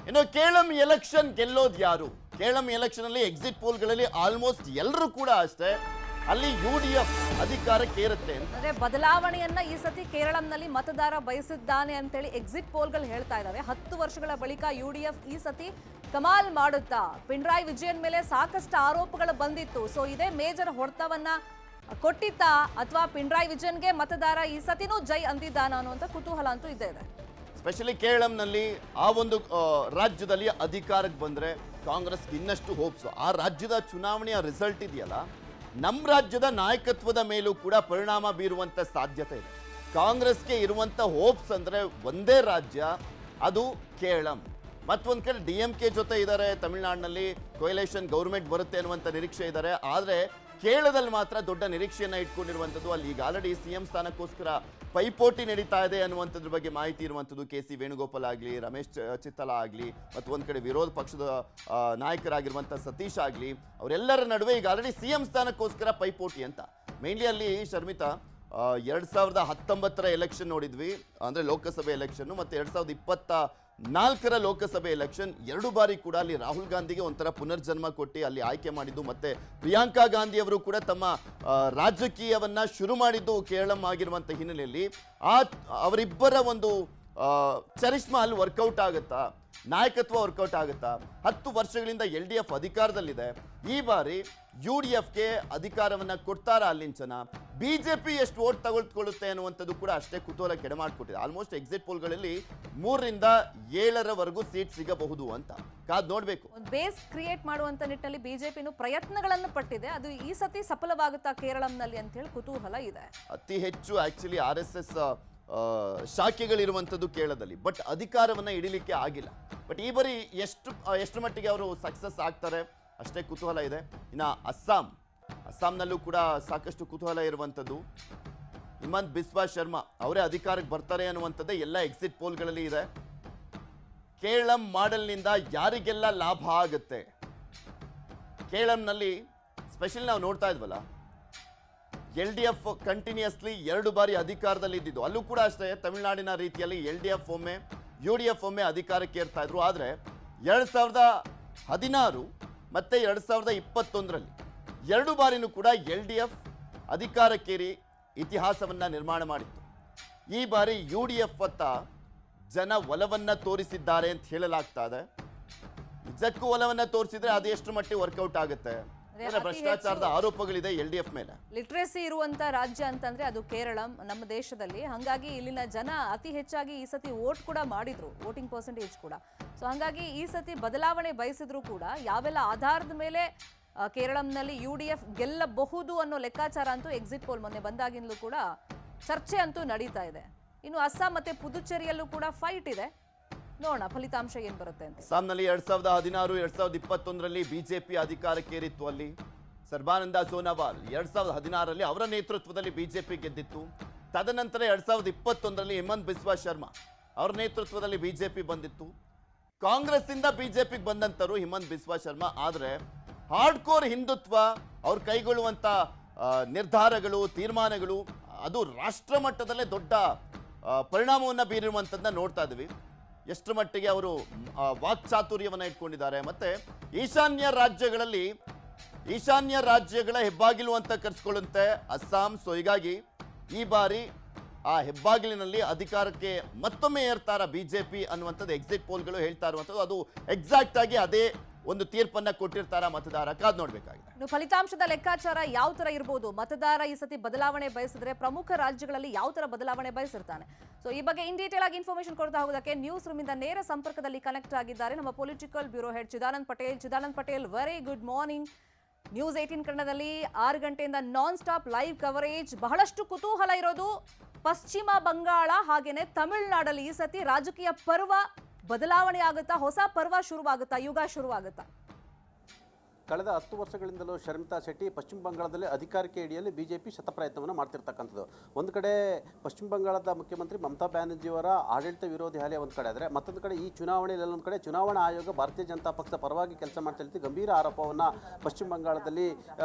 ಇನ್ನು ಕೇಳಂ ಎಲೆಕ್ಷನ್ ಗೆಲ್ಲೋದು ಯಾರು? ಕೇಳಂ ಎಲೆಕ್ಷನ್ ಅಲ್ಲಿ ಎಕ್ಸಿಟ್ ಪೋಲ್ಗಳಲ್ಲಿ ಆಲ್ಮೋಸ್ಟ್ ಎಲ್ಲರೂ ಕೂಡ ಅಷ್ಟೇ ಅಲ್ಲಿ UDF ಅಧಿಕಾರಕ್ಕೆ ಏರುತ್ತೆ ಅಂದ್ರೆ ಬದಲಾವಣೆಯನ್ನ ಈ ಸತಿ ಕೇರಳಂನಲ್ಲಿ ಮತದಾರ ಬಯಸಿದ್ದಾನೆ ಅಂತೇಳಿ ಎಕ್ಸಿಟ್ ಪೋಲ್ಗಳು ಹೇಳ್ತಾ ಇದಾವೆ. 10 ವರ್ಷಗಳ ಬಳಿಕ UDF ಈ ಸತಿ ಕಮಾಲ್ ಮಾಡುತ್ತಾ? ಪಿಣರಾಯಿ ವಿಜಯನ್ ಮೇಲೆ ಸಾಕಷ್ಟು ಆರೋಪಗಳು ಬಂದಿತ್ತು. ಸೊ ಇದೇ ಮೇಜರ್ ಹೊಡೆತವನ್ನ ಕೊಟ್ಟಿತ್ತಾ ಅಥವಾ ಪಿಣರಾಯಿ ವಿಜಯನ್ಗೆ ಮತದಾರ ಈ ಸತಿನೂ ಜೈ ಅಂದಿದ್ದಾನ ಅನ್ನುವಂಥ ಕುತೂಹಲ ಅಂತೂ ಇದ್ದೇ ಇದೆ. ಸ್ಪೆಷಲಿ ಕೇರಳಂನಲ್ಲಿ ಆ ಒಂದು ರಾಜ್ಯದಲ್ಲಿ ಅಧಿಕಾರಕ್ಕೆ ಬಂದ್ರೆ ಕಾಂಗ್ರೆಸ್ ಇನ್ನಷ್ಟು ಹೋಪ್ಸು. ಆ ರಾಜ್ಯದ ಚುನಾವಣೆಯ ರಿಸಲ್ಟ್ ಇದೆಯಲ್ಲ, ನಮ್ಮ ರಾಜ್ಯದ ನಾಯಕತ್ವದ ಮೇಲೂ ಕೂಡ ಪರಿಣಾಮ ಬೀರುವಂತ ಸಾಧ್ಯತೆ ಇದೆ. ಕಾಂಗ್ರೆಸ್ಗೆ ಇರುವಂತ ಹೋಪ್ಸ್ ಅಂದ್ರೆ ಒಂದೇ ರಾಜ್ಯ, ಅದು ಕೇರಳಂ. ಮತ್ತೊಂದ್ ಕಡೆ DMK ಜೊತೆ ಇದ್ದಾರೆ, ತಮಿಳುನಾಡಿನಲ್ಲಿ ಕೊಯಲೇಷನ್ ಗೌರ್ಮೆಂಟ್ ಬರುತ್ತೆ ಅನ್ನುವಂಥ ನಿರೀಕ್ಷೆ ಇದ್ದಾರೆ. ಆದರೆ ಕೇರಳದಲ್ಲಿ ಮಾತ್ರ ದೊಡ್ಡ ನಿರೀಕ್ಷೆಯನ್ನ ಇಟ್ಕೊಂಡಿರುವಂಥದ್ದು. ಅಲ್ಲಿ ಈಗ ಆಲ್ರೆಡಿ CM ಸ್ಥಾನಕ್ಕೋಸ್ಕರ ಪೈಪೋಟಿ ನಡೀತಾ ಇದೆ ಅನ್ನುವಂಥದ್ರ ಬಗ್ಗೆ ಮಾಹಿತಿ ಇರುವಂಥದ್ದು. KC ವೇಣುಗೋಪಾಲ್ ಆಗಲಿ, ರಮೇಶ್ ಚಿತ್ತಲ ಆಗಲಿ, ಮತ್ತು ಒಂದು ಕಡೆ ವಿರೋಧ ಪಕ್ಷದ ನಾಯಕರಾಗಿರುವಂಥ ಸತೀಶ್ ಆಗಲಿ, ಅವರೆಲ್ಲರ ನಡುವೆ ಈಗ ಆಲ್ರೆಡಿ CM ಸ್ಥಾನಕ್ಕೋಸ್ಕರ ಪೈಪೋಟಿ ಅಂತ. ಮೇನ್ಲಿ ಅಲ್ಲಿ ಶರ್ಮಿತಾ 2019ರ ಎಲೆಕ್ಷನ್ ನೋಡಿದ್ವಿ, ಅಂದರೆ ಲೋಕಸಭೆ ಎಲೆಕ್ಷನ್, ಮತ್ತು 2024ರ ಲೋಕಸಭೆ ಎಲೆಕ್ಷನ್. 2 ಬಾರಿ ಕೂಡ ಅಲ್ಲಿ ರಾಹುಲ್ ಗಾಂಧಿಗೆ ಒಂಥರ ಪುನರ್ಜನ್ಮ ಕೊಟ್ಟು ಅಲ್ಲಿ ಆಯ್ಕೆ ಮಾಡಿದ್ದು, ಮತ್ತೆ ಪ್ರಿಯಾಂಕಾ ಗಾಂಧಿ ಅವರು ಕೂಡ ತಮ್ಮ ರಾಜಕೀಯವನ್ನ ಶುರು ಮಾಡಿದ್ದು ಕೇರಳಂ ಆಗಿರುವಂಥ ಹಿನ್ನೆಲೆಯಲ್ಲಿ ಅವರಿಬ್ಬರ ಒಂದು ಚರಿಷ್ಮಾ ಅಲ್ಲಿ ವರ್ಕೌಟ್ ಆಗುತ್ತಾ, ನಾಯಕತ್ವ ವರ್ಕೌಟ್ ಆಗುತ್ತಾ? 10 ವರ್ಷಗಳಿಂದ LDF ಅಧಿಕಾರದಲ್ಲಿದೆ. ಈ ಬಾರಿ UDFಗೆ ಅಧಿಕಾರವನ್ನ ಕೊಡ್ತಾರ ಅಲ್ಲಿನ ಜನ? BJP ಎಷ್ಟು ವೋಟ್ ತಗೊಳ್ಕೊಳ್ಳುತ್ತೆ ಅನ್ನುವಂಥದ್ದು ಕೂಡ ಅಷ್ಟೇ ಕುತೂಹಲ ಕೆಡಮಾಡ್ಕೊಟ್ಟಿದೆ. ಆಲ್ಮೋಸ್ಟ್ ಎಕ್ಸಿಟ್ ಪೋಲ್ಗಳಲ್ಲಿ 3ರಿಂದ 7ರವರೆಗೂ ಸೀಟ್ ಸಿಗಬಹುದು ಅಂತ ಕಾದ್ ನೋಡ್ಬೇಕು. ಬೇಸ್ ಕ್ರಿಯೇಟ್ ಮಾಡುವಂತ ನಿಟ್ಟಿನಲ್ಲಿ BJPನು ಪ್ರಯತ್ನಗಳನ್ನು ಪಟ್ಟಿದೆ. ಅದು ಈ ಸತಿ ಸಫಲವಾಗುತ್ತಾ ಕೇರಳಂನಲ್ಲಿ ಅಂತ ಹೇಳಿ ಕುತೂಹಲ ಇದೆ. ಅತಿ ಹೆಚ್ಚು ಆಕ್ಚುಲಿ RSS ಶಾಖೆಗಳಿರುವಂಥದ್ದು ಕೇರಳದಲ್ಲಿ, ಬಟ್ ಅಧಿಕಾರವನ್ನ ಹಿಡಿಲಿಕ್ಕೆ ಆಗಿಲ್ಲ. ಬಟ್ ಈ ಬಾರಿ ಎಷ್ಟು ಮಟ್ಟಿಗೆ ಅವರು ಸಕ್ಸಸ್ ಆಗ್ತಾರೆ ಅಷ್ಟೇ ಕುತೂಹಲ ಇದೆ. ಇನ್ನು ಅಸ್ಸಾಂನಲ್ಲೂ ಕೂಡ ಸಾಕಷ್ಟು ಕುತೂಹಲ ಇರುವಂಥದ್ದು. ಹಿಮಂತ್ ಬಿಸ್ವಾ ಶರ್ಮಾ ಅವರೇ ಅಧಿಕಾರಕ್ಕೆ ಬರ್ತಾರೆ ಅನ್ನುವಂಥದ್ದೇ ಎಲ್ಲ ಎಕ್ಸಿಟ್ ಪೋಲ್ಗಳಲ್ಲಿ ಇದೆ. ಕೇರಳಂ ಮಾಡೆಲ್ನಿಂದ ಯಾರಿಗೆಲ್ಲ ಲಾಭ ಆಗುತ್ತೆ? ಕೇರಳಂನಲ್ಲಿ ಸ್ಪೆಷಲಿ ನಾವು ನೋಡ್ತಾ ಇದ್ವಲ್ಲ, LDF ಕಂಟಿನ್ಯೂಸ್ಲಿ 2 ಬಾರಿ ಅಧಿಕಾರದಲ್ಲಿ ಇದ್ದಿದ್ದು. ಅಲ್ಲೂ ಕೂಡ ಅಷ್ಟೇ ತಮಿಳುನಾಡಿನ ರೀತಿಯಲ್ಲಿ LDF ಒಮ್ಮೆ UDF ಒಮ್ಮೆ ಅಧಿಕಾರಕ್ಕೆ ಏರ್ತಾ ಇದ್ರು. ಆದರೆ 2016 ಮತ್ತೆ 2021ರಲ್ಲಿ 2 ಬಾರಿನೂ ಕೂಡ LDF ಅಧಿಕಾರಕ್ಕೇರಿ ಇತಿಹಾಸವನ್ನ ನಿರ್ಮಾಣ ಮಾಡಿತ್ತು. ಈ ಬಾರಿ UDF ಅತ್ತ ಜನ ಒಲವನ್ನ ತೋರಿಸಿದ್ದಾರೆ ಅಂತ ಹೇಳಲಾಗ್ತಾ ಇದೆ. ನಿಜಕ್ಕೂ ಒಲವನ್ನ ತೋರಿಸಿದ್ರೆ ಅದು ಎಷ್ಟು ಮಟ್ಟಿಗೆ ವರ್ಕೌಟ್ ಆಗುತ್ತೆ? ಭ್ರಷ್ಟಾಚಾರದ ಆರೋಪಗಳಿದೆ LDF ಮೇಲೆ. ಲಿಟ್ರೇಸಿ ಇರುವಂತ ರಾಜ್ಯ ಅಂತಂದ್ರೆ ಅದು ಕೇರಳಂ ನಮ್ಮ ದೇಶದಲ್ಲಿ. ಹಾಗಾಗಿ ಇಲ್ಲಿನ ಜನ ಅತಿ ಹೆಚ್ಚಾಗಿ ಈ ಸತಿ ವೋಟ್ ಕೂಡ ಮಾಡಿದ್ರು, ವೋಟಿಂಗ್ ಪರ್ಸೆಂಟೇಜ್ ಕೂಡ. ಸೊ ಹಾಗಾಗಿ ಈ ಸತಿ ಬದಲಾವಣೆ ಬಯಸಿದ್ರು ಕೂಡ ಯಾವೆಲ್ಲ ಆಧಾರದ ಮೇಲೆ ಕೇರಳಂನಲ್ಲಿ UDF ಗೆಲ್ಲಬಹುದು ಅನ್ನೋ ಲೆಕ್ಕಾಚಾರ ಅಂತೂ ಎಕ್ಸಿಟ್ ಪೋಲ್ ಮೊನ್ನೆ ಬಂದಾಗಿಂದಲೂ ಕೂಡ ಚರ್ಚೆ ಅಂತೂ ನಡೀತಾ ಇದೆ. ಇನ್ನು ಅಸ್ಸಾಂ ಮತ್ತೆ ಪುದುಚೇರಿಯಲ್ಲೂ ಕೂಡ ಫೈಟ್ ಇದೆ. ನೋಡೋಣ ಫಲಿತಾಂಶ ಏನ್ ಬರುತ್ತೆ ಅಂತ. ಅಸ್ಸಾಂನಲ್ಲಿ 2016, 2021ರಲ್ಲಿ BJP ಅಧಿಕಾರಕ್ಕೇರಿತ್ತು. ಅಲ್ಲಿ ಸರ್ಬಾನಂದ ಸೋನೋವಾಲ್ 2016ರಲ್ಲಿ ಅವರ ನೇತೃತ್ವದಲ್ಲಿ BJP ಗೆದ್ದಿತ್ತು. ತದನಂತರ 2021ರಲ್ಲಿ ಹಿಮಂತ್ ಬಿಸ್ವಾ ಶರ್ಮಾ ಅವರ ನೇತೃತ್ವದಲ್ಲಿ BJP ಬಂದಿತ್ತು. ಕಾಂಗ್ರೆಸ್ ಇಂದ BJPಗೆ ಬಂದಂತರು ಹಿಮಂತ್ ಬಿಸ್ವಾ ಶರ್ಮಾ. ಆದರೆ ಹಾರ್ಡ್ಕೋರ್ ಹಿಂದುತ್ವ ಅವ್ರು ಕೈಗೊಳ್ಳುವಂತ ನಿರ್ಧಾರಗಳು, ತೀರ್ಮಾನಗಳು ಅದು ರಾಷ್ಟ್ರ ಮಟ್ಟದಲ್ಲೇ ದೊಡ್ಡ ಪರಿಣಾಮವನ್ನು ಬೀರುವಂಥದ್ದನ್ನ ನೋಡ್ತಾ ಇದ್ವಿ. ಎಷ್ಟು ಮಟ್ಟಿಗೆ ಅವರು ವಾಕ್ಚಾತುರ್ಯವನ್ನು ಇಟ್ಕೊಂಡಿದ್ದಾರೆ. ಮತ್ತೆ ಈಶಾನ್ಯ ರಾಜ್ಯಗಳ ಹೆಬ್ಬಾಗಿಲು ಅಂತ ಕರೆಸ್ಕೊಳ್ಳುತ್ತೆ ಅಸ್ಸಾಂ. ಸೊ ಹೀಗಾಗಿ ಈ ಬಾರಿ ಆ ಹೆಬ್ಬಾಗಿಲಿನಲ್ಲಿ ಅಧಿಕಾರಕ್ಕೆ ಮತ್ತೊಮ್ಮೆ ಏರ್ತಾರ BJP ಅನ್ನುವಂಥದ್ದು ಎಕ್ಸಿಟ್ ಪೋಲ್ಗಳು ಹೇಳ್ತಾ ಇರುವಂಥದ್ದು. ಅದು ಎಕ್ಸಾಕ್ಟ್ ಆಗಿ ಅದೇ ಒಂದು ತೀರ್ಪನ್ನ ಕೊಟ್ಟಿರ್ತಾರ ಮತದಾರ, ಕಾದ್ ನೋಡ್ಬೇಕಾಗಿದೆ. ಇನ್ನು ಫಲಿತಾಂಶದ ಲೆಕ್ಕಾಚಾರ ಯಾವ ತರ ಇರಬಹುದು? ಮತದಾರ ಈ ಸತಿ ಬದಲಾವಣೆ ಬಯಸಿದ್ರೆ ಪ್ರಮುಖ ರಾಜ್ಯಗಳಲ್ಲಿ ಯಾವ ತರ ಬದಲಾವಣೆ ಬಯಸಿರ್ತಾನೆ? ಸೊ ಈ ಬಗ್ಗೆ ಇನ್ ಡೀಟೇಲ್ ಆಗಿ ಇನ್ಫಾರ್ಮೇಶನ್ ಕೊಡ್ತಾ ಹೋಗೋದಕ್ಕೆ ನ್ಯೂಸ್ ರೂಮ್ ಇಂದ ನೇರ ಸಂಪರ್ಕದಲ್ಲಿ ಕನೆಕ್ಟ್ ಆಗಿದ್ದಾರೆ ನಮ್ಮ political bureau head Chidanand Patel. Very good morning. News 18 ಕನ್ನಡದಲ್ಲಿ 6 ಗಂಟೆಯಿಂದ ನಾನ್ ಸ್ಟಾಪ್ ಲೈವ್ ಕವರೇಜ್. ಬಹಳಷ್ಟು ಕುತೂಹಲ ಇರೋದು ಪಶ್ಚಿಮ ಬಂಗಾಳ ಹಾಗೇನೆ ತಮಿಳುನಾಡಲ್ಲಿ ಈ ಸತಿ ರಾಜಕೀಯ ಪರ್ವ ಬದಲಾವಣೆ ಆಗುತ್ತಾ? ಹೊಸ ಪರ್ವ ಶುರುವಾಗುತ್ತಾ? ಯುಗ ಶುರುವಾಗುತ್ತಾ? ಕಳೆದ 10 ವರ್ಷಗಳಿಂದಲೂ ಶರ್ಮಿಳಾ ಶೆಟ್ಟಿ ಪಶ್ಚಿಮ ಬಂಗಾಳದಲ್ಲಿ ಅಧಿಕಾರಕ್ಕೆ ಹಿಡಿಯಲು ಬಿಜೆಪಿ ಶತಪ್ರಯತ್ನವನ್ನು ಮಾಡ್ತಿರ್ತಕ್ಕಂಥದ್ದು. ಒಂದು ಕಡೆ ಪಶ್ಚಿಮ ಬಂಗಾಳದ ಮುಖ್ಯಮಂತ್ರಿ ಮಮತಾ ಬ್ಯಾನರ್ಜಿಯವರ ಆಡಳಿತ ವಿರೋಧಿ ಅಲೆ ಒಂದು ಕಡೆ ಆದರೆ, ಮತ್ತೊಂದು ಕಡೆ ಈ ಚುನಾವಣೆಯಲ್ಲಿ ಒಂದು ಕಡೆ ಚುನಾವಣಾ ಆಯೋಗ ಭಾರತೀಯ ಜನತಾ ಪಕ್ಷ ಪರವಾಗಿ ಕೆಲಸ ಮಾಡ್ತಾ ಇತ್ತು ಗಂಭೀರ ಆರೋಪವನ್ನು ಪಶ್ಚಿಮ ಬಂಗಾಳದಲ್ಲಿ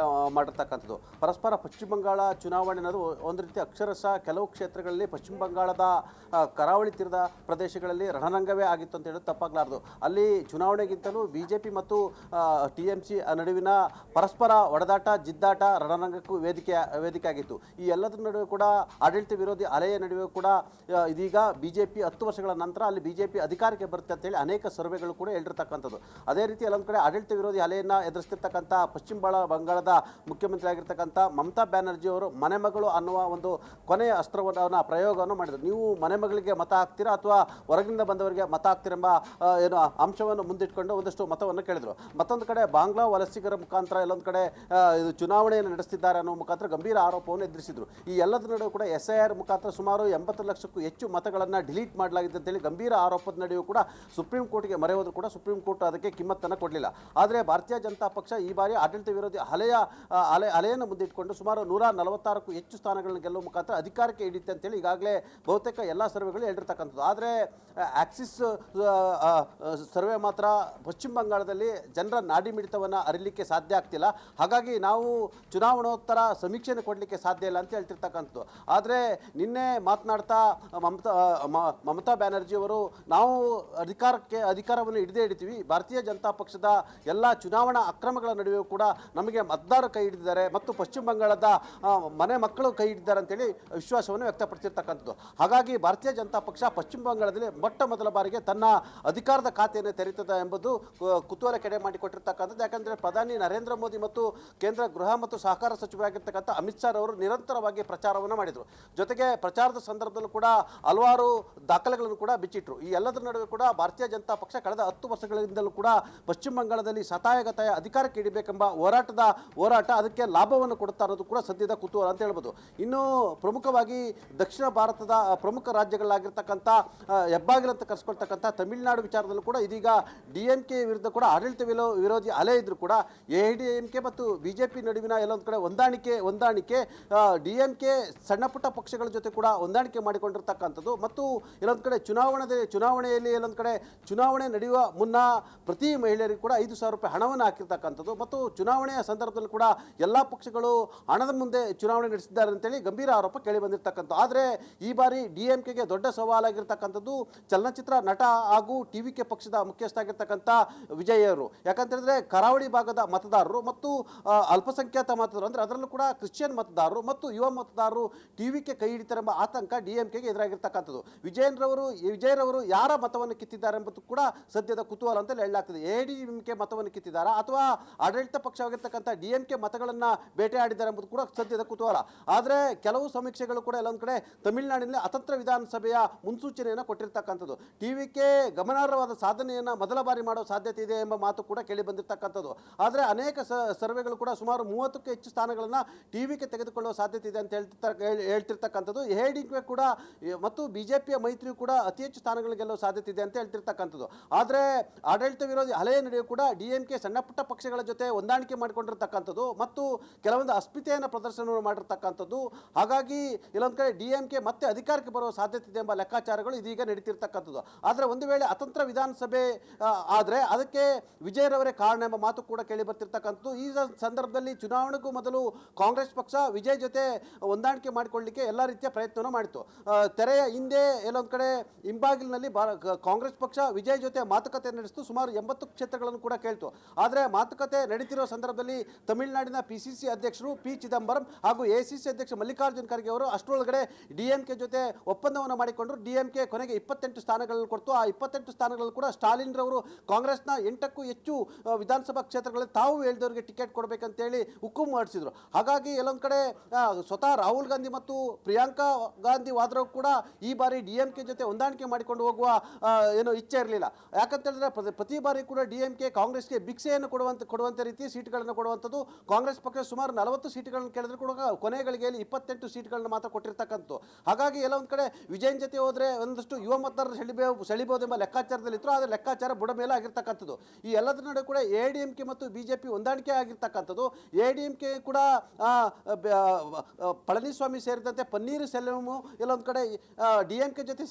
ಮಾಡಿರ್ತಕ್ಕಂಥದ್ದು. ಪರಸ್ಪರ ಪಶ್ಚಿಮ ಬಂಗಾಳ ಚುನಾವಣೆ ಅನ್ನೋದು ಒಂದು ರೀತಿ ಅಕ್ಷರಶಃ ಕೆಲವು ಕ್ಷೇತ್ರಗಳಲ್ಲಿ ಪಶ್ಚಿಮ ಬಂಗಾಳದ ಕರಾವಳಿ ತೀರದ ಪ್ರದೇಶಗಳಲ್ಲಿ ರಣರಂಗವೇ ಆಗಿತ್ತು ಅಂತ ಹೇಳೋದು ತಪ್ಪಾಗಲಾರದು. ಅಲ್ಲಿ ಚುನಾವಣೆಗಿಂತಲೂ ಬಿಜೆಪಿ ಮತ್ತು TMC ನಡುವಿನ ಪರಸ್ಪರ ಒಡೆದಾಟ, ಜಿದ್ದಾಟ ರಣರಂಗಕ್ಕೂ ವೇದಿಕೆ ಆಗಿತ್ತು. ಈ ಎಲ್ಲದರ ನಡುವೆ ಕೂಡ ಆಡಳಿತ ವಿರೋಧಿ ಅಲೆಯ ನಡುವೆ ಕೂಡ ಇದೀಗ ಬಿಜೆಪಿ 10 ವರ್ಷಗಳ ನಂತರ ಅಲ್ಲಿ ಬಿಜೆಪಿ ಅಧಿಕಾರಕ್ಕೆ ಬರುತ್ತೆ ಅಂತೇಳಿ ಅನೇಕ ಸರ್ವೆಗಳು ಕೂಡ ಹೇಳಿರ್ತಕ್ಕಂಥದ್ದು. ಅದೇ ರೀತಿ ಅಲ್ಲೊಂದು ಕಡೆ ಆಡಳಿತ ವಿರೋಧಿ ಅಲೆಯನ್ನು ಎದುರಿಸ್ತಿರ್ತಕ್ಕಂಥ ಪಶ್ಚಿಮ ಬಂಗಾಳದ ಮುಖ್ಯಮಂತ್ರಿ ಆಗಿರ್ತಕ್ಕಂಥ ಮಮತಾ ಬ್ಯಾನರ್ಜಿ ಅವರು ಮನೆಮಗಳು ಅನ್ನುವ ಒಂದು ಕೊನೆಯ ಅಸ್ತ್ರವನ್ನು ಪ್ರಯೋಗವನ್ನು ಮಾಡಿದರು. ನೀವು ಮನೆಮಗಳಿಗೆ ಮತ ಹಾಕ್ತೀರಾ ಅಥವಾ ಹೊರಗಿನಿಂದ ಬಂದವರಿಗೆ ಮತ ಹಾಕ್ತೀರೆಂಬ ಏನು ಅಂಶವನ್ನು ಮುಂದಿಟ್ಕೊಂಡು ಒಂದಷ್ಟು ಮತವನ್ನು ಕೇಳಿದರು. ಮತ್ತೊಂದು ಕಡೆ ಬಾಂಗ್ಲಾ ವಲಸಿಗರ ಮುಖಾಂತರ ಎಲ್ಲೊಂದು ಕಡೆ ಇದು ಚುನಾವಣೆಯನ್ನು ನಡೆಸ್ತಿದ್ದಾರೆ ಅನ್ನೋ ಮುಖಾಂತರ ಗಂಭೀರ ಆರೋಪವನ್ನು ಎದುರಿಸಿದರು. ಈ ಎಲ್ಲದರ ನಡುವೆ ಕೂಡ SIR ಮುಖಾಂತರ ಸುಮಾರು 80 ಲಕ್ಷಕ್ಕೂ ಹೆಚ್ಚು ಮತಗಳನ್ನು ಡಿಲೀಟ್ ಮಾಡಲಾಗಿದೆ ಅಂತೇಳಿ ಗಂಭೀರ ಆರೋಪದ ನಡುವೆ ಕೂಡ ಸುಪ್ರೀಂ ಕೋರ್ಟ್ಗೆ ಮೊರೆ ಹೋದರೂ ಕೂಡ ಸುಪ್ರೀಂ ಕೋರ್ಟ್ ಅದಕ್ಕೆ ಕಿಮ್ಮತ್ತನ್ನು ಕೊಡಲಿಲ್ಲ. ಆದರೆ ಭಾರತೀಯ ಜನತಾ ಪಕ್ಷ ಈ ಬಾರಿ ಆಡಳಿತ ವಿರೋಧಿ ಅಲೆಯನ್ನು ಮುಂದಿಟ್ಟುಕೊಂಡು ಸುಮಾರು 146ಕ್ಕೂ ಹೆಚ್ಚು ಸ್ಥಾನಗಳನ್ನು ಗೆಲ್ಲುವ ಮುಖಾಂತರ ಅಧಿಕಾರಕ್ಕೆ ಹಿಡಿಯುತ್ತೆ ಅಂತೇಳಿ ಈಗಾಗಲೇ ಬಹುತೇಕ ಎಲ್ಲ ಸರ್ವೆಗಳು ಹೇಳಿರ್ತಕ್ಕಂಥದ್ದು. ಆದರೆ ಆಕ್ಸಿಸ್ ಸರ್ವೆ ಮಾತ್ರ ಪಶ್ಚಿಮ ಬಂಗಾಳದಲ್ಲಿ ಜನರ ನಾಡಿ ಮಿಡಿತವನ್ನು ಅರಿಲಿಕ್ಕೆ ಸಾಧ್ಯ ಆಗ್ತಿಲ್ಲ. ಹಾಗಾಗಿ ನಾವು ಚುನಾವಣೋತ್ತರ ಸಮೀಕ್ಷೆಯನ್ನು ಕೊಡಲಿಕ್ಕೆ ಸಾಧ್ಯ ಇಲ್ಲ ಅಂತ ಹೇಳ್ತಿರ್ತಕ್ಕಂಥದ್ದು. ಆದರೆ ನಿನ್ನೆ ಮಾತನಾಡ್ತಾ ಮಮತಾ ಬ್ಯಾನರ್ಜಿಯವರು ನಾವು ಅಧಿಕಾರವನ್ನು ಹಿಡಿತೀವಿ, ಭಾರತೀಯ ಜನತಾ ಪಕ್ಷದ ಎಲ್ಲ ಚುನಾವಣಾ ಅಕ್ರಮಗಳ ನಡುವೆ ಕೂಡ ನಮಗೆ ಮತದಾರರು ಕೈ ಹಿಡಿದಿದ್ದಾರೆ ಮತ್ತು ಪಶ್ಚಿಮ ಬಂಗಾಳದ ಮನೆ ಮಕ್ಕಳು ಕೈ ಹಿಡಿದ್ದಾರೆ ಅಂತೇಳಿ ವಿಶ್ವಾಸವನ್ನು ವ್ಯಕ್ತಪಡಿಸಿರ್ತಕ್ಕಂಥದ್ದು. ಹಾಗಾಗಿ ಭಾರತೀಯ ಜನತಾ ಪಕ್ಷ ಪಶ್ಚಿಮ ಬಂಗಾಳದಲ್ಲಿ ಮೊಟ್ಟ ಮೊದಲ ಬಾರಿಗೆ ತನ್ನ ಅಧಿಕಾರದ ಖಾತೆಯನ್ನು ತೆರೀತದೆ ಎಂಬುದು ಕುತೂಹಲ ಕೆಡೆ ಮಾಡಿಕೊಟ್ಟಿರ್ತಕ್ಕಂಥದ್ದು. ಯಾಕಂದರೆ ಪ್ರಧಾನಿ ನರೇಂದ್ರ ಮೋದಿ ಮತ್ತು ಕೇಂದ್ರ ಗೃಹ ಮತ್ತು ಸಹಕಾರ ಸಚಿವರಾಗಿರ್ತಕ್ಕಂಥ ಅಮಿತ್ ಶಾ ಅವರು ನಿರಂತರವಾಗಿ ಪ್ರಚಾರವನ್ನು ಮಾಡಿದರು. ಜೊತೆಗೆ ಪ್ರಚಾರದ ಸಂದರ್ಭದಲ್ಲೂ ಕೂಡ ಹಲವಾರು ದಾಖಲೆಗಳನ್ನು ಕೂಡ ಬಿಚ್ಚಿಟ್ರು. ಈ ಎಲ್ಲದರ ನಡುವೆ ಕೂಡ ಭಾರತೀಯ ಜನತಾ ಪಕ್ಷ ಕಳೆದ 10 ವರ್ಷಗಳಿಂದಲೂ ಕೂಡ ಪಶ್ಚಿಮ ಬಂಗಾಳದಲ್ಲಿ ಶತಾಯಗತಾಯ ಅಧಿಕಾರಕ್ಕೆ ಹಿಡಿಬೇಕೆಂಬ ಹೋರಾಟ ಅದಕ್ಕೆ ಲಾಭವನ್ನು ಕೊಡುತ್ತಾ ಅನ್ನೋದು ಕೂಡ ಸದ್ಯದ ಕುತೂಹಲ ಅಂತ ಹೇಳ್ಬೋದು. ಇನ್ನು ಪ್ರಮುಖವಾಗಿ ದಕ್ಷಿಣ ಭಾರತದ ಪ್ರಮುಖ ರಾಜ್ಯಗಳಾಗಿರ್ತಕ್ಕಂಥ ಹೆಬ್ಬಾಗಿಲಂತ ಕರೆಸ್ಕೊಳ್ತಕ್ಕಂಥ ತಮಿಳುನಾಡು ವಿಚಾರದಲ್ಲೂ ಕೂಡ ಇದೀಗ DMK ವಿರುದ್ಧ ಕೂಡ ಆಡಳಿತ ವಿರೋಧಿ ಅಲೆ ಇದ್ರೂ ಕೂಡ AIADMK ಮತ್ತು ಬಿಜೆಪಿ ನಡುವಿನ ಎಲ್ಲೊಂದು ಕಡೆ ಹೊಂದಾಣಿಕೆ DMK ಸಣ್ಣ ಪುಟ್ಟ ಪಕ್ಷಗಳ ಜೊತೆ ಕೂಡ ಹೊಂದಾಣಿಕೆ ಮಾಡಿಕೊಂಡಿರ್ತಕ್ಕಂಥದ್ದು ಮತ್ತು ಎಲ್ಲೊಂದು ಕಡೆ ಚುನಾವಣೆಯಲ್ಲಿ ಎಲ್ಲೊಂದು ಕಡೆ ಚುನಾವಣೆ ನಡೆಯುವ ಮುನ್ನ ಪ್ರತಿ ಮಹಿಳೆಯರಿಗೂ ಕೂಡ 5,000 ರೂಪಾಯಿ ಹಣವನ್ನು ಹಾಕಿರ್ತಕ್ಕಂಥದ್ದು ಮತ್ತು ಚುನಾವಣೆಯ ಸಂದರ್ಭದಲ್ಲಿ ಕೂಡ ಎಲ್ಲ ಪಕ್ಷಗಳು ಹಣದ ಮುಂದೆ ಚುನಾವಣೆ ನಡೆಸಿದ್ದಾರೆ ಅಂತೇಳಿ ಗಂಭೀರ ಆರೋಪ ಕೇಳಿ ಬಂದಿರತಕ್ಕಂಥದ್ದು. ಆದರೆ ಈ ಬಾರಿ DMKಗೆ ದೊಡ್ಡ ಸವಾಲಾಗಿರ್ತಕ್ಕಂಥದ್ದು ಚಲನಚಿತ್ರ ನಟ ಹಾಗೂ TVK ಪಕ್ಷದ ಮುಖ್ಯಸ್ಥ ಆಗಿರ್ತಕ್ಕಂಥ ವಿಜಯ್ ಅವರು. ಯಾಕಂತೇಳಿದ್ರೆ ಕರಾವಳಿ ಭಾಗದ ಮತದಾರರು ಮತ್ತು ಅಲ್ಪಸಂಖ್ಯಾತ ಮತದಾರರು ಅಂದರೆ ಅದರಲ್ಲೂ ಕೂಡ ಕ್ರಿಶ್ಚಿಯನ್ ಮತದಾರರು ಮತ್ತು ಯುವ ಮತದಾರರು TVK ಕೈ ಹಿಡಿತಾರೆಂಬ ಆತಂಕ DMKಗೆ ಎದುರಾಗಿರ್ತಕ್ಕಂಥದ್ದು. ವಿಜಯರವರು ಯಾರ ಮತವನ್ನು ಕಿತ್ತಿದ್ದಾರೆ ಎಂಬುದು ಕೂಡ ಸದ್ಯದ ಕುತೂಹಲ ಅಂತ ಹೇಳಲಾಗ್ತದೆ. AIADMK ಮತವನ್ನು ಕಿತ್ತಿದ್ದಾರಾ ಅಥವಾ ಆಡಳಿತ ಪಕ್ಷವಾಗಿರ್ತಕ್ಕಂಥ DMK ಮತಗಳನ್ನು ಬೇಟೆಯಾಡಿದ್ದಾರೆ ಎಂಬುದು ಕೂಡ ಸದ್ಯದ ಕುತೂಹಲ. ಆದರೆ ಕೆಲವು ಸಮೀಕ್ಷೆಗಳು ಕೂಡ ಎಲ್ಲೊಂದು ಕಡೆ ತಮಿಳುನಾಡಿನಲ್ಲಿ ಅತಂತ್ರ ವಿಧಾನಸಭೆಯ ಮುನ್ಸೂಚನೆಯನ್ನು ಕೊಟ್ಟಿರ್ತಕ್ಕಂಥದ್ದು. TVK ಗಮನಾರ್ಹವಾದ ಸಾಧನೆಯನ್ನು ಮೊದಲ ಬಾರಿ ಮಾಡೋ ಸಾಧ್ಯತೆ ಇದೆ ಎಂಬ ಮಾತು ಕೂಡ ಕೇಳಿ ಬಂದಿರತಕ್ಕಂಥದ್ದು. ಆದರೆ ಅನೇಕ ಸರ್ವೆಗಳು ಕೂಡ ಸುಮಾರು 30ಕ್ಕೂ ಹೆಚ್ಚು ಸ್ಥಾನಗಳನ್ನು TVK ತೆಗೆದುಕೊಳ್ಳುವ ಸಾಧ್ಯತೆ ಇದೆ ಅಂತ ಹೇಳ್ತಿರ್ತಕ್ಕಂಥದ್ದು. AIADMK ಕೂಡ ಮತ್ತು ಬಿಜೆಪಿಯ ಮೈತ್ರಿಯು ಕೂಡ ಅತಿ ಹೆಚ್ಚು ಸ್ಥಾನಗಳು ಗೆಲ್ಲುವ ಸಾಧ್ಯತೆ ಇದೆ ಅಂತ ಹೇಳ್ತಿರ್ತಕ್ಕಂಥದ್ದು. ಆದರೆ ಆಡಳಿತ ವಿರೋಧಿ ಅಲೆಯ ನಡುವೆ ಕೂಡ DMK ಸಣ್ಣ ಪುಟ್ಟ ಪಕ್ಷಗಳ ಜೊತೆ ಹೊಂದಾಣಿಕೆ ಮಾಡಿಕೊಂಡಿರ್ತಕ್ಕಂಥದ್ದು ಮತ್ತು ಕೆಲವೊಂದು ಅಸ್ಮಿತೆಯನ್ನು ಪ್ರದರ್ಶನ ಮಾಡಿರ್ತಕ್ಕಂಥದ್ದು. ಹಾಗಾಗಿ ಇಲ್ಲೊಂದು ಕಡೆ DMK ಮತ್ತೆ ಅಧಿಕಾರಕ್ಕೆ ಬರುವ ಸಾಧ್ಯತೆ ಇದೆ ಎಂಬ ಲೆಕ್ಕಾಚಾರಗಳು ಇದೀಗ ನಡೀತಿರ್ತಕ್ಕಂಥದ್ದು. ಆದರೆ ಒಂದು ವೇಳೆ ಅತಂತ್ರ ವಿಧಾನಸಭೆ ಆದರೆ ಅದಕ್ಕೆ ವಿಜಯರವರೇ ಕಾರಣ ಎಂಬ ಮಾತು ಕೂಡ ಕೇಳಿ ಬರ್ತಿರ್ತಕ್ಕಂಥದ್ದು. ಈ ಸಂದರ್ಭದಲ್ಲಿ ಚುನಾವಣೆಗೂ ಮೊದಲು ಕಾಂಗ್ರೆಸ್ ಪಕ್ಷ ವಿಜಯ್ ಜೊತೆ ಹೊಂದಾಣಿಕೆ ಮಾಡಿಕೊಳ್ಳಲಿಕ್ಕೆ ಎಲ್ಲ ರೀತಿಯ ಪ್ರಯತ್ನವನ್ನು ಮಾಡಿತು. ತೆರೆಯ ಹಿಂದೆ ಎಲ್ಲೊಂದು ಕಡೆ ಹಿಂಬಾಗಿಲಿನಲ್ಲಿ ಕಾಂಗ್ರೆಸ್ ಪಕ್ಷ ವಿಜಯ್ ಜೊತೆ ಮಾತುಕತೆ ನಡೆಸಿತು. ಸುಮಾರು 80 ಕ್ಷೇತ್ರಗಳನ್ನು ಕೂಡ ಕೇಳ್ತು. ಆದರೆ ಮಾತುಕತೆ ನಡೀತಿರೋ ಸಂದರ್ಭದಲ್ಲಿ ತಮಿಳುನಾಡಿನ PCC ಅಧ್ಯಕ್ಷರು P. ಚಿದಂಬರಂ ಹಾಗೂ ACC ಅಧ್ಯಕ್ಷ ಮಲ್ಲಿಕಾರ್ಜುನ್ ಖರ್ಗೆ ಅವರು ಅಷ್ಟರೊಳಗಡೆ DMK ಜೊತೆ ಒಪ್ಪಂದವನ್ನು ಮಾಡಿಕೊಂಡ್ರು. DMK ಕೊನೆಗೆ 28 ಸ್ಥಾನಗಳನ್ನು ಕೊಡ್ತು. ಆ 28 ಸ್ಥಾನಗಳಲ್ಲಿ ಕೂಡ ಸ್ಟಾಲಿನ್ ರವರು ಕಾಂಗ್ರೆಸ್ನ 8ಕ್ಕೂ ಹೆಚ್ಚು ವಿಧಾನಸಭಾ ಕ್ಷೇತ್ರಗಳಲ್ಲಿ ತಾವು ಹೇಳಿದವರಿಗೆ ಟಿಕೆಟ್ ಕೊಡಬೇಕಂತೇಳಿ ಹುಕುಂ ಮಾಡಿಸಿದ್ರು. ಹಾಗಾಗಿ ಎಲ್ಲೊಂದು ಕಡೆ ಸ್ವತಃ ರಾಹುಲ್ ಗಾಂಧಿ ಮತ್ತು ಪ್ರಿಯಾಂಕಾ ಗಾಂಧಿ ವಾದ್ರಾ ಕೂಡ ಈ ಬಾರಿ DMK ಜೊತೆ ಹೊಂದಾಣಿಕೆ ಮಾಡಿಕೊಂಡು ಹೋಗುವ ಏನು ಇಚ್ಛೆ ಇರಲಿಲ್ಲ. ಯಾಕಂತೇಳಿದ್ರೆ ಪ್ರತಿ ಬಾರಿ ಕೂಡ DMK ಕಾಂಗ್ರೆಸ್ಗೆ ಭಿಕ್ಷೆಯನ್ನು ಕೊಡುವಂಥ ರೀತಿ ಸೀಟ್ಗಳನ್ನು ಕೊಡುವಂಥದ್ದು. ಕಾಂಗ್ರೆಸ್ ಪಕ್ಷ ಸುಮಾರು 40 ಸೀಟ್ಗಳನ್ನು ಕೇಳಿದ್ರು ಕೂಡ ಕೊನೆ ಗಳಿಗೆಯಲ್ಲಿ 28 ಸೀಟ್ಗಳನ್ನು ಮಾತ್ರ ಕೊಟ್ಟಿರ್ತಕ್ಕಂಥದ್ದು. ಹಾಗಾಗಿ ಎಲ್ಲೊಂದು ಕಡೆ ವಿಜಯನ್ ಜೊತೆ ಹೋದರೆ ಒಂದಷ್ಟು ಯುವ ಮತದಾರರು ಸೆಳಿಬಹುದೆಂಬ ಲೆಕ್ಕಾಚಾರದಲ್ಲಿತ್ತು. ಆದರೆ ಲೆಕ್ಕಾಚಾರ ಬುಡ ಮೇಲೆ ಆಗಿರ್ತಕ್ಕಂಥದ್ದು. ಈ ಎಲ್ಲದರ ನಡುವೆ ಕೂಡ AIADMK ಮತ್ತು ಬಿಜೆಪಿ ಹೊಂದಾಣಿಕೆ ಆಗಿರ್ತಕ್ಕಂಥದ್ದು. ADMK ಕೂಡ ಪಳನಿಸ್ವಾಮಿ ಸೇರಿದಂತೆ ಪನ್ನೀರ್ ಸೆಲ್ವಮು ಎಲ್ಲೊಂದು ಕಡೆ DMK ಜೊತೆ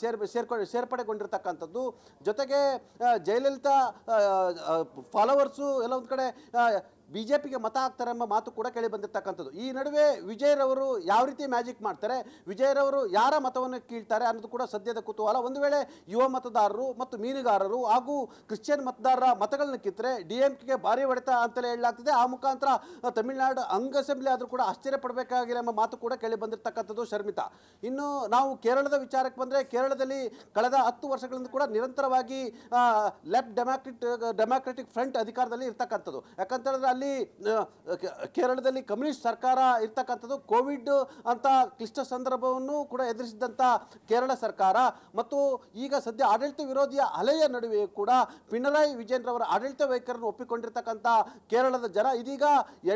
ಸೇರ್ಪಡೆಗೊಂಡಿರ್ತಕ್ಕಂಥದ್ದು. ಜೊತೆಗೆ ಜಯಲಲಿತಾ ಫಾಲೋವರ್ಸು ಎಲ್ಲೊಂದು ಕಡೆ ಬಿಜೆಪಿಗೆ ಮತ ಹಾಕ್ತಾರೆ ಎಂಬ ಮಾತು ಕೂಡ ಕೇಳಿ ಬಂದಿರತಕ್ಕಂಥದ್ದು. ಈ ನಡುವೆ ವಿಜಯರವರು ಯಾವ ರೀತಿ ಮ್ಯಾಜಿಕ್ ಮಾಡ್ತಾರೆ, ವಿಜಯರವರು ಯಾರ ಮತವನ್ನು ಕೀಳ್ತಾರೆ ಅನ್ನೋದು ಕೂಡ ಸದ್ಯದ ಕುತೂಹಲ. ಒಂದು ವೇಳೆ ಯುವ ಮತದಾರರು ಮತ್ತು ಮೀನುಗಾರರು ಹಾಗೂ ಕ್ರಿಶ್ಚಿಯನ್ ಮತದಾರರ ಮತಗಳನ್ನ ಕಿತ್ತರೆ DMKಗೆ ಭಾರಿ ಹೊಡೆತ ಅಂತಲೇ ಹೇಳಲಾಗ್ತಿದೆ. ಆ ಮುಖಾಂತರ ತಮಿಳುನಾಡು ಅಂಗ್ ಅಸೆಂಬ್ಲಿ ಆದರೂ ಕೂಡ ಆಶ್ಚರ್ಯಪಡಬೇಕಾಗಿಲ್ಲ ಎಂಬ ಮಾತು ಕೂಡ ಕೇಳಿ ಬಂದಿರತಕ್ಕಂಥದ್ದು ಶರ್ಮಿತಾ. ಇನ್ನು ನಾವು ಕೇರಳದ ವಿಚಾರಕ್ಕೆ ಬಂದರೆ, ಕೇರಳದಲ್ಲಿ ಕಳೆದ 10 ವರ್ಷಗಳಿಂದ ಕೂಡ ನಿರಂತರವಾಗಿ ಲೆಫ್ಟ್ ಡೆಮಾಕ್ರೆಟಿಕ್ ಫ್ರಂಟ್ ಅಧಿಕಾರದಲ್ಲಿ ಇರ್ತಕ್ಕಂಥದ್ದು. ಯಾಕಂತಂದ್ರೆ ಅಲ್ಲಿ ಕೇರಳದಲ್ಲಿ ಕಮ್ಯುನಿಸ್ಟ್ ಸರ್ಕಾರ ಇರ್ತಕ್ಕಂಥದ್ದು. ಕೋವಿಡ್ ಅಂತ ಕ್ಲಿಷ್ಟ ಸಂದರ್ಭವನ್ನು ಕೂಡ ಎದುರಿಸಿದಂಥ ಕೇರಳ ಸರ್ಕಾರ ಮತ್ತು ಈಗ ಸದ್ಯ ಆಡಳಿತ ವಿರೋಧಿಯ ಅಲೆಯ ನಡುವೆ ಕೂಡ ಪಿಣರಾಯಿ ವಿಜಯನ್ ರವರ ಆಡಳಿತ ವೈಖರಿಯನ್ನು ಒಪ್ಪಿಕೊಂಡಿರ್ತಕ್ಕಂಥ ಕೇರಳದ ಜನ ಇದೀಗ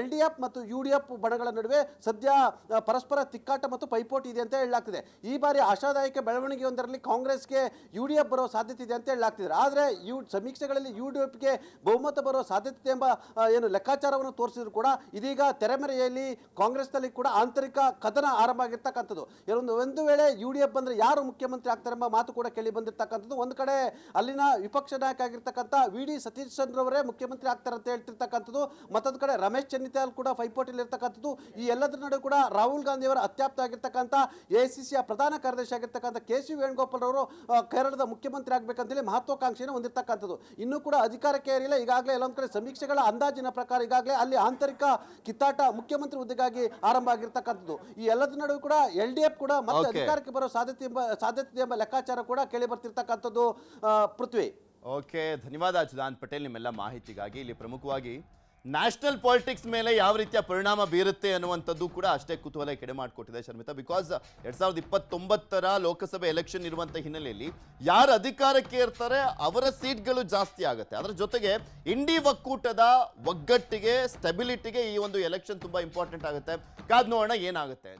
LDF ಮತ್ತು UDF ಬಣಗಳ ನಡುವೆ ಸದ್ಯ ಪರಸ್ಪರ ತಿಕ್ಕಾಟ ಮತ್ತು ಪೈಪೋಟಿ ಇದೆ ಅಂತ ಹೇಳಲಾಗ್ತಿದೆ. ಈ ಬಾರಿ ಆಶಾದಾಯಕ ಬೆಳವಣಿಗೆಯೊಂದರಲ್ಲಿ ಕಾಂಗ್ರೆಸ್ಗೆ UDF ಬರೋ ಸಾಧ್ಯತೆ ಇದೆ ಅಂತ ಹೇಳಲಾಗ್ತಿದೆ. ಆದರೆ ಸಮೀಕ್ಷೆಗಳಲ್ಲಿ UDFಗೆ ಬಹುಮತ ಬರೋ ಸಾಧ್ಯತೆ ಇದೆ ಎಂಬ ಏನು ಲೆಕ್ಕಾಚಾರವನ್ನು ತೋರಿಸಿದ್ರು ಕೂಡ ಇದೀಗ ತೆರೆಮರೆಯಲ್ಲಿ ಕಾಂಗ್ರೆಸ್ನಲ್ಲಿ ಕೂಡ ಆಂತರಿಕ ಕದನ ಆರಂಭ ಆಗಿರ್ತಕ್ಕಂಥದ್ದು. ಒಂದು ವೇಳೆ UDF ಬಂದರೆ ಯಾರು ಮುಖ್ಯಮಂತ್ರಿ ಆಗ್ತಾರೆ ಎಂಬ ಮಾತು ಕೂಡ ಕೇಳಿ ಬಂದಿರತಕ್ಕಂಥದ್ದು. ಒಂದು ಕಡೆ ಅಲ್ಲಿನ ವಿಪಕ್ಷ ನಾಯಕ ಆಗಿರ್ತಕ್ಕಂಥ VD ಸತೀಶ್ ಚಂದ್ರವರೇ ಮುಖ್ಯಮಂತ್ರಿ ಆಗ್ತಾರೆ ಅಂತ ಹೇಳ್ತಿರ್ತಕ್ಕಂಥದ್ದು. ಮತ್ತೊಂದು ಕಡೆ ರಮೇಶ್ ಚೆನ್ನಿತಾಲ್ ಕೂಡ ಪೈಪೋಟಿಯಲ್ಲಿ ಇರ್ತಕ್ಕಂಥದ್ದು. ಈ ಎಲ್ಲದರ ನಡುವೆ ಕೂಡ ರಾಹುಲ್ ಗಾಂಧಿ ಅವರ ಅತ್ಯಾಪ್ತ ಆಗಿರ್ತಕ್ಕಂಥ AICCಯ ಪ್ರಧಾನ ಕಾರ್ಯದರ್ಶಿ ಆಗಿರ್ತಕ್ಕಂಥ KC ವೇಣುಗೋಪಾಲ್ ಅವರು ಕೇರಳದ ಮುಖ್ಯಮಂತ್ರಿ ಆಗಬೇಕಂತೇಳಿ ಮಹತ್ವಾಕಾಂಕ್ಷೆಯನ್ನು ಹೊಂದಿರತಕ್ಕಂಥದ್ದು. ಇನ್ನೂ ಕೂಡ ಅಧಿಕಾರಕ್ಕೆ ಏರಿಲ್ಲ. ಈಗಾಗಲೇ ಎಲ್ಲೊಂದು ಕಡೆ ಸಮೀಕ್ಷೆಗಳ ಅಂದಾಜಿನ ಪ್ರಕಾರ ಈಗಾಗಲೇ ಅಲ್ಲಿ ಆಂತರಿಕ ಕಿತ್ತಾಟ ಮುಖ್ಯಮಂತ್ರಿ ಹುದ್ದೆಗಾಗಿ ಆರಂಭ ಆಗಿರ್ತಕ್ಕಂಥದ್ದು. ಈ ಎಲ್ಲದ ನಡುವೆ ಕೂಡ LDF ಕೂಡ ಮತ್ತೆ ಅಧಿಕಾರಕ್ಕೆ ಬರೋ ಸಾಧ್ಯತೆ ಎಂಬ ಲೆಕ್ಕಾಚಾರ ಕೂಡ ಕೇಳಿ ಬರ್ತಿರ್ತಕ್ಕಂಥದ್ದು. ಪೃಥ್ವಿ. ಓಕೆ, ಧನ್ಯವಾದ ಅಚ್ಯುತಾನಂದ್ ಪಟೇಲ್ ನಿಮ್ಮೆಲ್ಲ ಮಾಹಿತಿಗಾಗಿ. ಇಲ್ಲಿ ಪ್ರಮುಖವಾಗಿ ನ್ಯಾಷನಲ್ ಪಾಲಿಟಿಕ್ಸ್ ಮೇಲೆ ಯಾವ ರೀತಿಯ ಪರಿಣಾಮ ಬೀರುತ್ತೆ ಅನ್ನುವಂಥದ್ದು ಕೂಡ ಅಷ್ಟೇ ಕುತೂಹಲ ಕೆಡೆ ಮಾಡಿಕೊಟ್ಟಿದೆ ಶರ್ಮಿತಾ. ಬಿಕಾಸ್ 2029 ಲೋಕಸಭೆ ಎಲೆಕ್ಷನ್ ಇರುವಂಥ ಹಿನ್ನೆಲೆಯಲ್ಲಿ ಯಾರು ಅಧಿಕಾರಕ್ಕೆ ಇರ್ತಾರೆ ಅವರ ಸೀಟ್ಗಳು ಜಾಸ್ತಿ ಆಗುತ್ತೆ. ಅದರ ಜೊತೆಗೆ ಇಂಡಿ ಒಕ್ಕೂಟದ ಒಗ್ಗಟ್ಟಿಗೆ, ಸ್ಟೆಬಿಲಿಟಿಗೆ ಈ ಒಂದು ಎಲೆಕ್ಷನ್ ತುಂಬಾ ಇಂಪಾರ್ಟೆಂಟ್ ಆಗುತ್ತೆ. ಕಾದ್ ನೋಡೋಣ ಏನಾಗುತ್ತೆ.